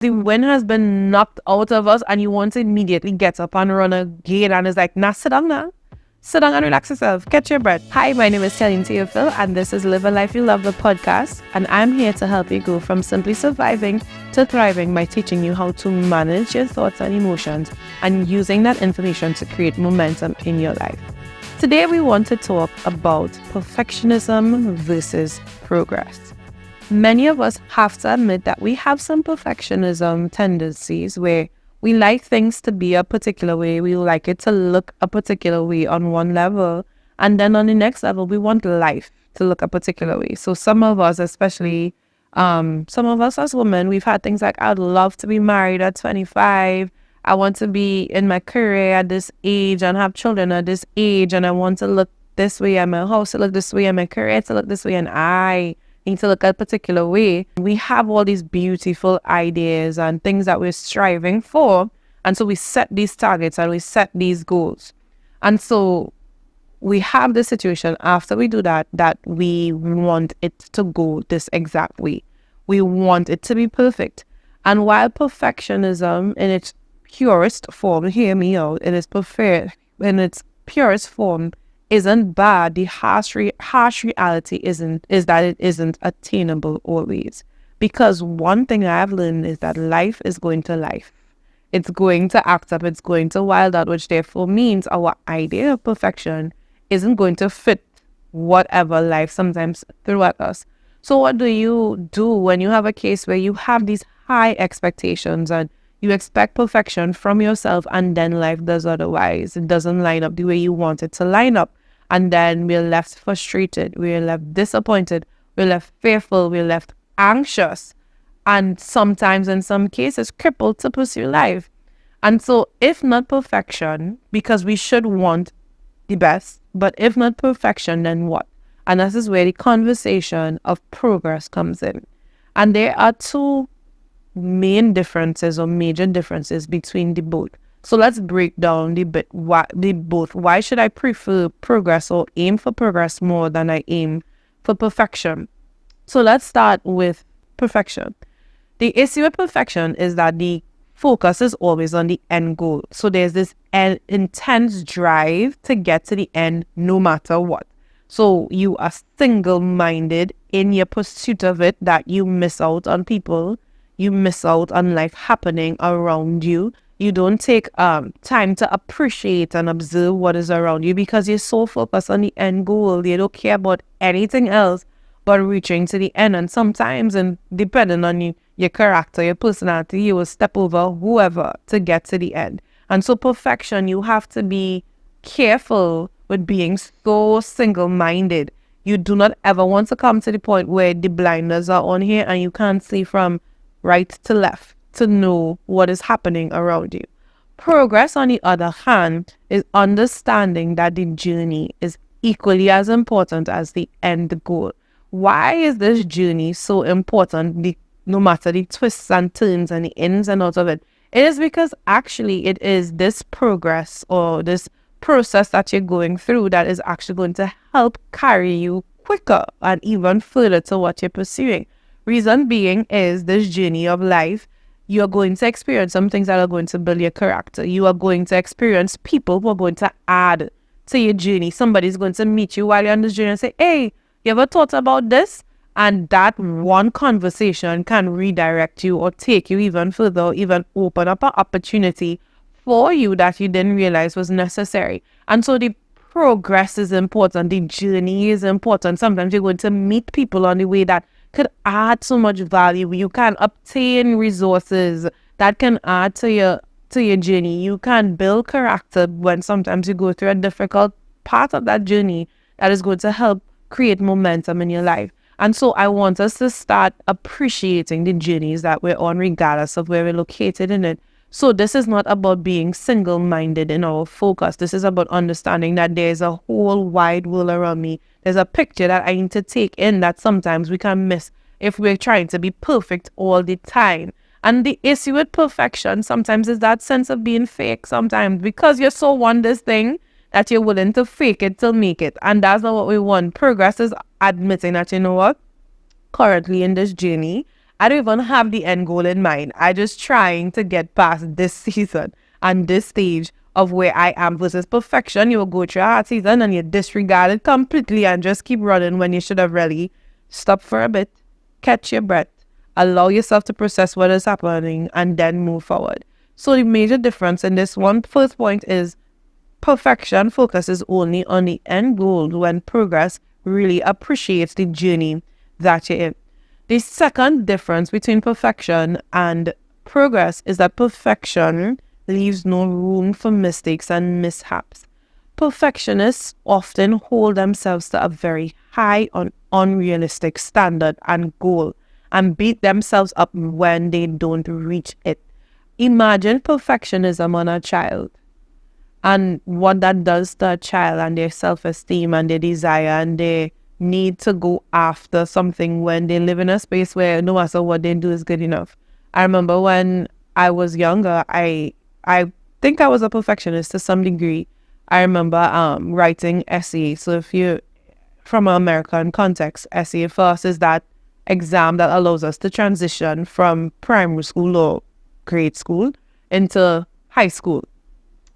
The wind has been knocked out of us and you want to immediately get up and run again. And it's like, nah, sit down now. Sit down and relax yourself. Catch your breath. Hi, my name is Talene Theophil, and this is Live a Life You Love, the podcast. And I'm here to help you go from simply surviving to thriving by teaching you how to manage your thoughts and emotions and using that information to create momentum in your life. Today, we want to talk about perfectionism versus progress. Many of us have to admit that we have some perfectionism tendencies where we like things to be a particular way. We like it to look a particular way on one level. And then on the next level, we want life to look a particular way. So some of us, especially some of us as women, we've had things like, I'd love to be married at 25. I want to be in my career at this age and have children at this age. And I want to look this way and my house to look this way and my career to look this way. And I need to look a particular way. We have all these beautiful ideas and things that we're striving for. And so we set these targets and we set these goals. And so we have the situation after we do that we want it to go this exact way. We want it to be perfect. And while perfectionism in its purest form, hear me out, in its purest form isn't bad, the harsh reality is that it isn't attainable always. Because one thing I've learned is that life is going to life. It's going to act up, it's going to wild out, which therefore means our idea of perfection isn't going to fit whatever life sometimes throw at us. So what do you do when you have a case where you have these high expectations and you expect perfection from yourself and then life does otherwise? It doesn't line up the way you want it to line up. And then we're left frustrated, we're left disappointed, we're left fearful, we're left anxious, and sometimes in some cases crippled to pursue life. And so if not perfection, because we should want the best, but if not perfection, then what? And this is where the conversation of progress comes in. And there are two main differences or major differences between the both. So let's break down the both. Why should I prefer progress or aim for progress more than I aim for perfection? So let's start with perfection. The issue with perfection is that the focus is always on the end goal. So there's this intense drive to get to the end no matter what. So you are single-minded in your pursuit of it that you miss out on people. You miss out on life happening around you. You don't take time to appreciate and observe what is around you because you're so focused on the end goal. You don't care about anything else but reaching to the end. And sometimes, and depending on your character, your personality, you will step over whoever to get to the end. And so perfection, you have to be careful with being so single-minded. You do not ever want to come to the point where the blinders are on here and you can't see from right to left to know what is happening around you. Progress, on the other hand, is understanding that the journey is equally as important as the end goal. Why is this journey so important, no matter the twists and turns and the ins and outs of it? It is because actually it is this progress or this process that you're going through that is actually going to help carry you quicker and even further to what you're pursuing. Reason being is this journey of life, you're going to experience some things that are going to build your character. You are going to experience people who are going to add to your journey. Somebody's going to meet you while you're on this journey and say, hey, you ever thought about this? And that one conversation can redirect you or take you even further, or even open up an opportunity for you that you didn't realize was necessary. And so the progress is important. The journey is important. Sometimes you're going to meet people on the way that could add so much value. You can obtain resources that can add to your journey. You can build character when sometimes you go through a difficult part of that journey that is going to help create momentum in your life. And so I want us to start appreciating the journeys that we're on regardless of where we're located in it. So this is not about being single-minded in our focus. This is about understanding that there's a whole wide world around me. There's a picture that I need to take in that sometimes we can miss if we're trying to be perfect all the time. And the issue with perfection sometimes is that sense of being fake sometimes because you're so on this thing that you're willing to fake it till make it. And that's not what we want. Progress is admitting that, you know what, currently in this journey, I don't even have the end goal in mind. I just trying to get past this season and this stage of where I am versus perfection. You will go through a hard season and you disregard it completely and just keep running when you should have really stopped for a bit, catch your breath, allow yourself to process what is happening, and then move forward. So the major difference in this one first point is perfection focuses only on the end goal when progress really appreciates the journey that you're in. The second difference between perfection and progress is that perfection leaves no room for mistakes and mishaps. Perfectionists often hold themselves to a very high unrealistic standard and goal and beat themselves up when they don't reach it. Imagine perfectionism on a child and what that does to a child and their self-esteem and their desire and their need to go after something when they live in a space where no matter what they do is good enough. I remember when I was younger, I think I was a perfectionist to some degree. I remember writing essay. So if you, from an American context, essay first is that exam that allows us to transition from primary school or grade school into high school,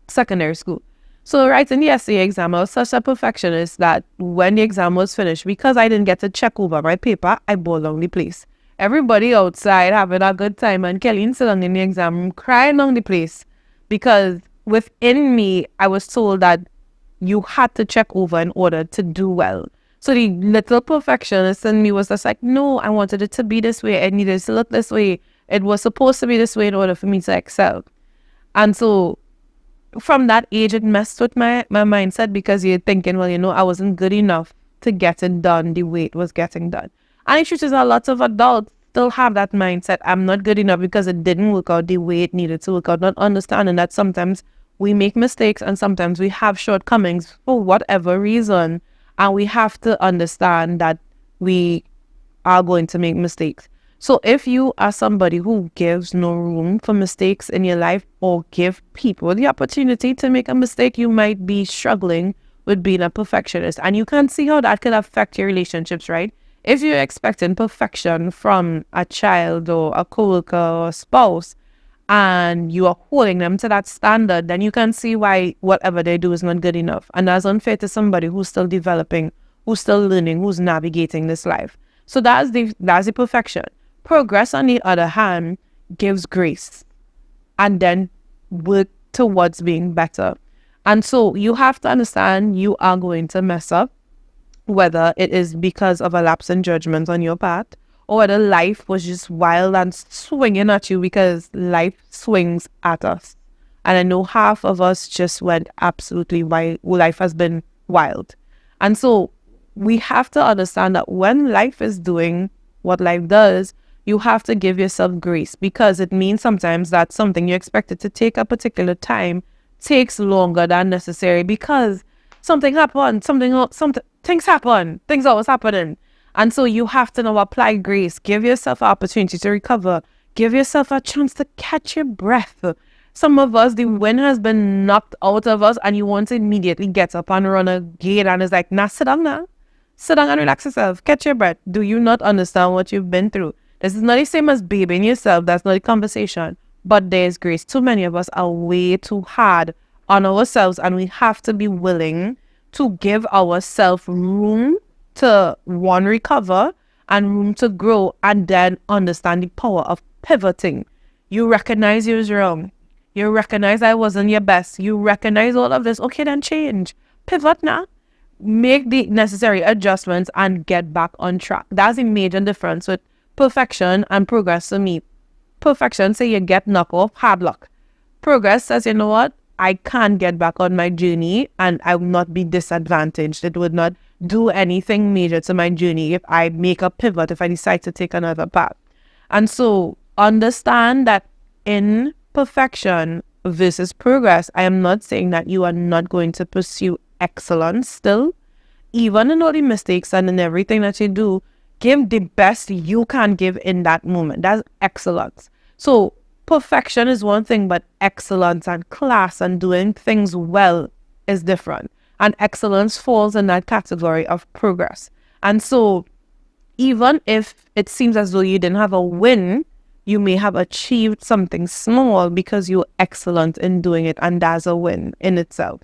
secondary school. So writing the essay exam, I was such a perfectionist that when the exam was finished, because I didn't get to check over my paper, I bawled down the place. Everybody outside having a good time and Kelly sitting in the exam room crying down the place because within me, I was told that you had to check over in order to do well. So the little perfectionist in me was just like, no, I wanted it to be this way. It needed to look this way. It was supposed to be this way in order for me to excel. And so from that age, it messed with my mindset because you're thinking, well, I wasn't good enough to get it done the way it was getting done. And the truth is a lot of adults still have that mindset. I'm not good enough because it didn't work out the way it needed to work out, not understanding that sometimes we make mistakes and sometimes we have shortcomings for whatever reason. And we have to understand that we are going to make mistakes. So if you are somebody who gives no room for mistakes in your life or give people the opportunity to make a mistake, you might be struggling with being a perfectionist. And you can see how that can affect your relationships, right? If you're expecting perfection from a child or a coworker or a spouse, and you are holding them to that standard, then you can see why whatever they do is not good enough. And that's unfair to somebody who's still developing, who's still learning, who's navigating this life. So that's the perfection. Progress, on the other hand, gives grace and then work towards being better. And so you have to understand you are going to mess up, whether it is because of a lapse in judgment on your part or whether life was just wild and swinging at you, because life swings at us. And I know half of us just went absolutely wild. Life has been wild. And so we have to understand that when life is doing what life does, you have to give yourself grace, because it means sometimes that something you expected to take a particular time takes longer than necessary because something happened, things happen, things always happening. And so you have to now apply grace, give yourself an opportunity to recover, give yourself a chance to catch your breath. Some of us, the wind has been knocked out of us and you want to immediately get up and run again, and it's like, nah, sit down now. Sit down and relax yourself, catch your breath. Do you not understand what you've been through? This is not the same as babying yourself. That's not a conversation. But there's grace. Too many of us are way too hard on ourselves, and we have to be willing to give ourselves room to, one, recover, and room to grow, and then understand the power of pivoting. You recognize you was wrong. You recognize I wasn't your best. You recognize all of this. Okay, then change. Pivot now. Make the necessary adjustments and get back on track. That's a major difference with perfection and progress to me. Perfection say you get knocked off, hard luck. Progress says, you know what? I can get back on my journey and I will not be disadvantaged. It would not do anything major to my journey if I make a pivot, if I decide to take another path. And so understand that in perfection versus progress, I am not saying that you are not going to pursue excellence still. Even in all the mistakes and in everything that you do, give the best you can give in that moment. That's excellence. So perfection is one thing, but excellence and class and doing things well is different. And excellence falls in that category of progress. And so even if it seems as though you didn't have a win, you may have achieved something small because you're excellent in doing it, and that's a win in itself.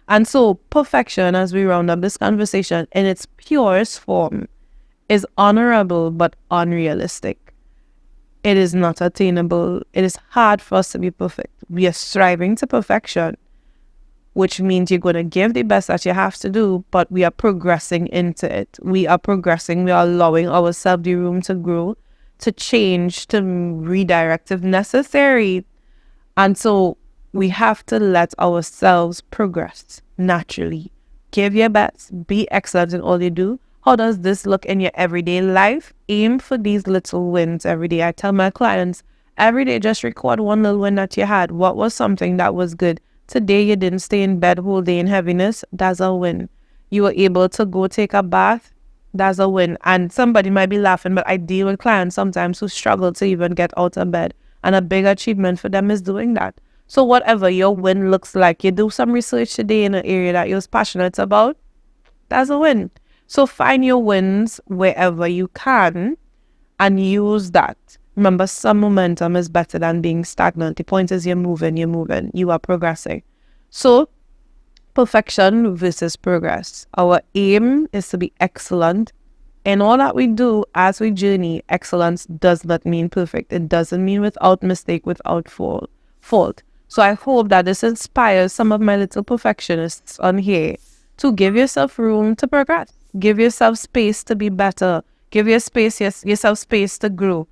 And so perfection, as we round up this conversation, in its purest form, is honorable but unrealistic. It is not attainable. It is hard for us to be perfect. We are striving to perfection, which means you're going to give the best that you have to do, but we are progressing into it. We are progressing. We are allowing ourselves the room to grow, to change, to redirect if necessary. And so we have to let ourselves progress naturally. Give your best. Be excellent in all you do. How does this look in your everyday life? Aim for these little wins every day. I tell my clients, every day just record one little win that you had. What was something that was good? Today you didn't stay in bed whole day in heaviness. That's a win. You were able to go take a bath. That's a win. And somebody might be laughing, but I deal with clients sometimes who struggle to even get out of bed. And a big achievement for them is doing that. So whatever your win looks like, you do some research today in an area that you're passionate about, that's a win. So find your wins wherever you can and use that. Remember, some momentum is better than being stagnant. The point is you're moving, you are progressing. So perfection versus progress. Our aim is to be excellent. In all that we do as we journey, excellence does not mean perfect. It doesn't mean without mistake, without fault. So I hope that this inspires some of my little perfectionists on here to give yourself room to progress. Give yourself space to be better. Give yourself space to grow.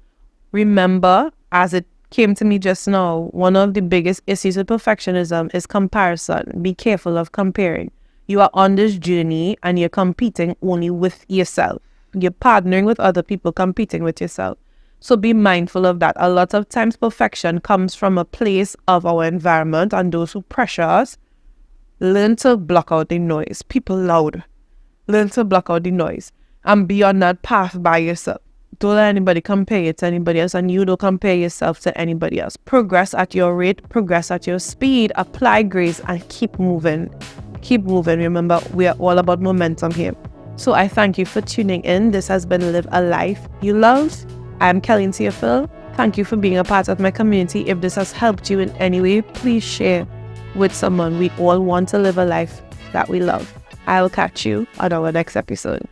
Remember, as it came to me just now, one of the biggest issues with perfectionism is comparison. Be careful of comparing. You are on this journey and you're competing only with yourself. You're partnering with other people, competing with yourself. So be mindful of that. A lot of times perfection comes from a place of our environment and those who pressure us. Learn to block out the noise. People loud. Learn to block out the noise and be on that path by yourself. Don't let anybody compare you to anybody else, and you don't compare yourself to anybody else. Progress at your rate, progress at your speed, apply grace, and keep moving. Keep moving. Remember, we are all about momentum here. So I thank you for tuning in. This has been Live a Life You Love. I'm Kelly Phil. Thank you for being a part of my community. If this has helped you in any way, please share with someone. We all want to live a life that we love. I will catch you on our next episode.